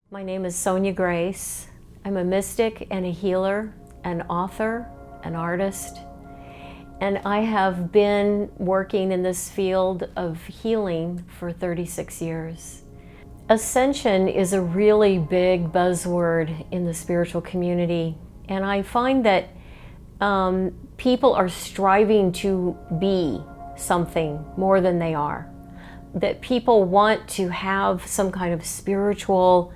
My name is Sonja Grace. I'm a mystic and a healer, an author, an artist, and I have been working in this field of healing for 36 years. Ascension is a really big buzzword in the spiritual community, and I find that people are striving to be something more than they are. That people want to have some kind of spiritual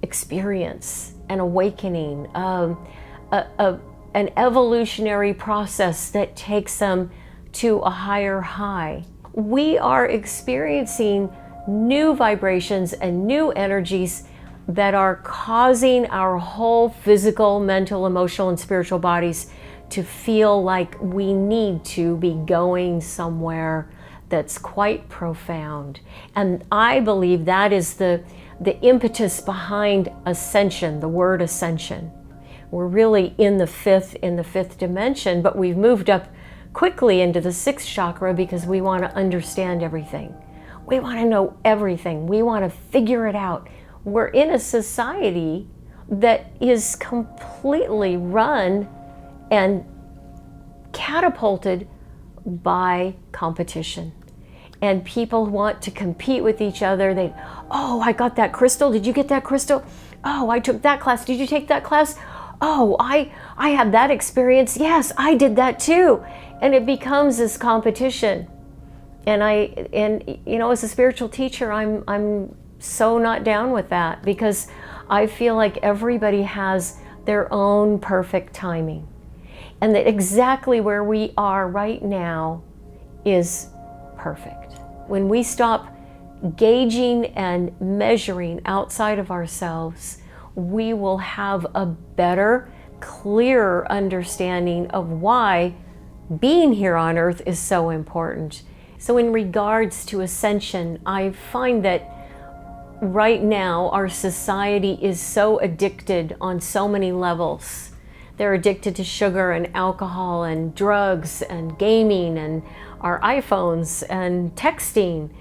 experience, an awakening, an evolutionary process that takes them to a higher high. We are experiencing new vibrations and new energies that are causing our whole physical, mental, emotional, and spiritual bodies to feel like we need to be going somewhere that's quite profound. And I believe that is the impetus behind ascension, the word ascension. We're really in the fifth dimension, but we've moved up quickly into the sixth chakra because we want to understand everything. We want to know everything. We want to figure it out. We're in a society that is completely run and catapulted by competition. And people want to compete with each other. Oh, I got that crystal. Did you get that crystal? Oh, I took that class. Did you take that class? Oh, I had that experience. Yes, I did that too. And it becomes this competition. And you know, as a spiritual teacher, I'm so not down with that, because I feel like everybody has their own perfect timing. And that exactly where we are right now is perfect. When we stop gauging and measuring outside of ourselves, we will have a better, clearer understanding of why being here on earth is so important. So in regards to ascension, I find that right now our society is so addicted on so many levels. They're addicted to sugar and alcohol and drugs and gaming and our iPhones and texting.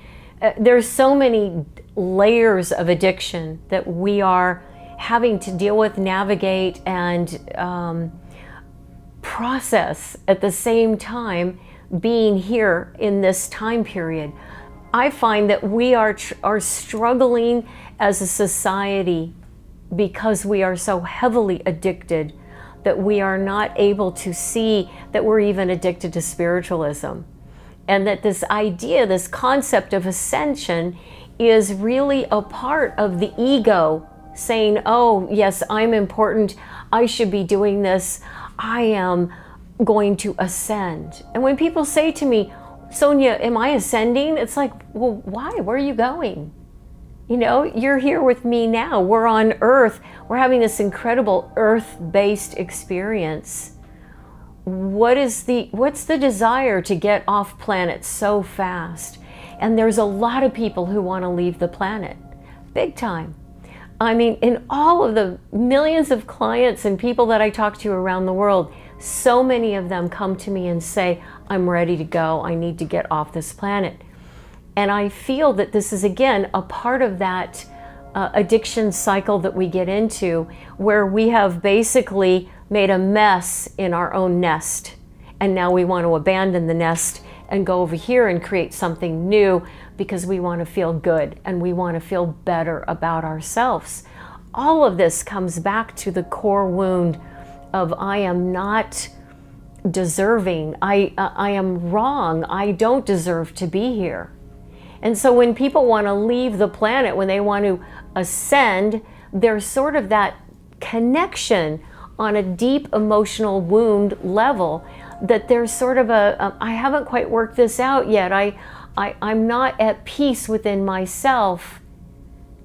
There's so many layers of addiction that we are having to deal with, navigate, and process at the same time being here in this time period. I find that we are struggling as a society because we are so heavily addicted that we are not able to see that we're even addicted to spiritualism. And that this idea, this concept of ascension is really a part of the ego saying, oh, yes, I'm important. I should be doing this. I am going to ascend. And when people say to me, Sonja, am I ascending? It's like, well, why? Where are you going? You know, you're here with me now. We're on Earth. We're having this incredible Earth-based experience. What's the desire to get off planet so fast? And there's a lot of people who want to leave the planet, big time. I mean, in all of the millions of clients and people that I talk to around the world, so many of them come to me and say, I'm ready to go. I need to get off this planet. And I feel that this is, again, a part of that addiction cycle that we get into, where we have basically made a mess in our own nest. And now we want to abandon the nest and go over here and create something new because we want to feel good and we want to feel better about ourselves. All of this comes back to the core wound of I am not deserving. I am wrong. I don't deserve to be here. And so when people want to leave the planet, when they want to ascend, there's sort of that connection on a deep emotional wound level that there's sort of I haven't quite worked this out yet. I'm not at peace within myself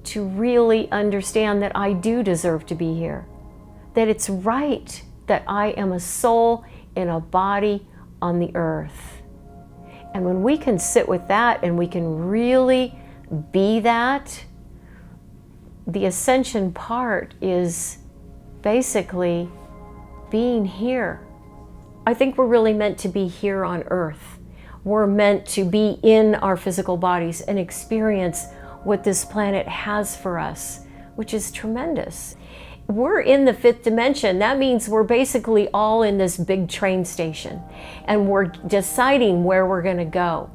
to really understand that I do deserve to be here. That it's right that I am a soul in a body on the earth. And when we can sit with that and we can really be that, the ascension part is basically being here. I think we're really meant to be here on earth. We're meant to be in our physical bodies and experience what this planet has for us which is tremendous. We're in the fifth dimension. That means we're basically all in this big train station, and we're deciding where we're going to go.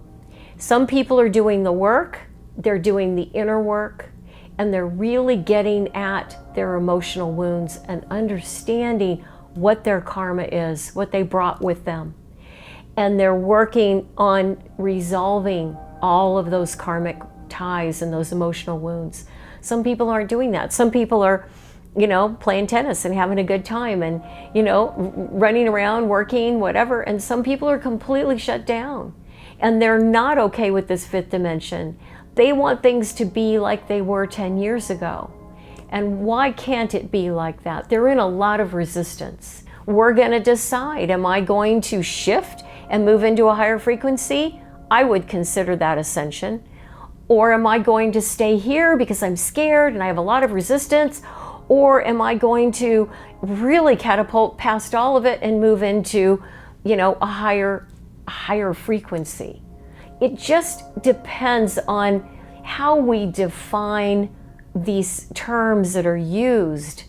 Some people are doing the work, they're doing the inner work, and they're really getting at their emotional wounds and understanding what their karma is, what they brought with them. And they're working on resolving all of those karmic ties and those emotional wounds. Some people aren't doing that. Some people are, playing tennis and having a good time and, running around, working, whatever. And some people are completely shut down and they're not okay with this fifth dimension. They want things to be like they were 10 years ago. And why can't it be like that? They're in a lot of resistance. We're going to decide, am I going to shift and move into a higher frequency? I would consider that ascension. Or am I going to stay here because I'm scared and I have a lot of resistance? Or am I going to really catapult past all of it and move into, a higher frequency? It just depends on how we define these terms that are used.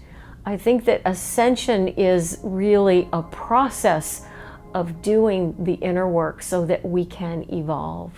I think that ascension is really a process of doing the inner work so that we can evolve.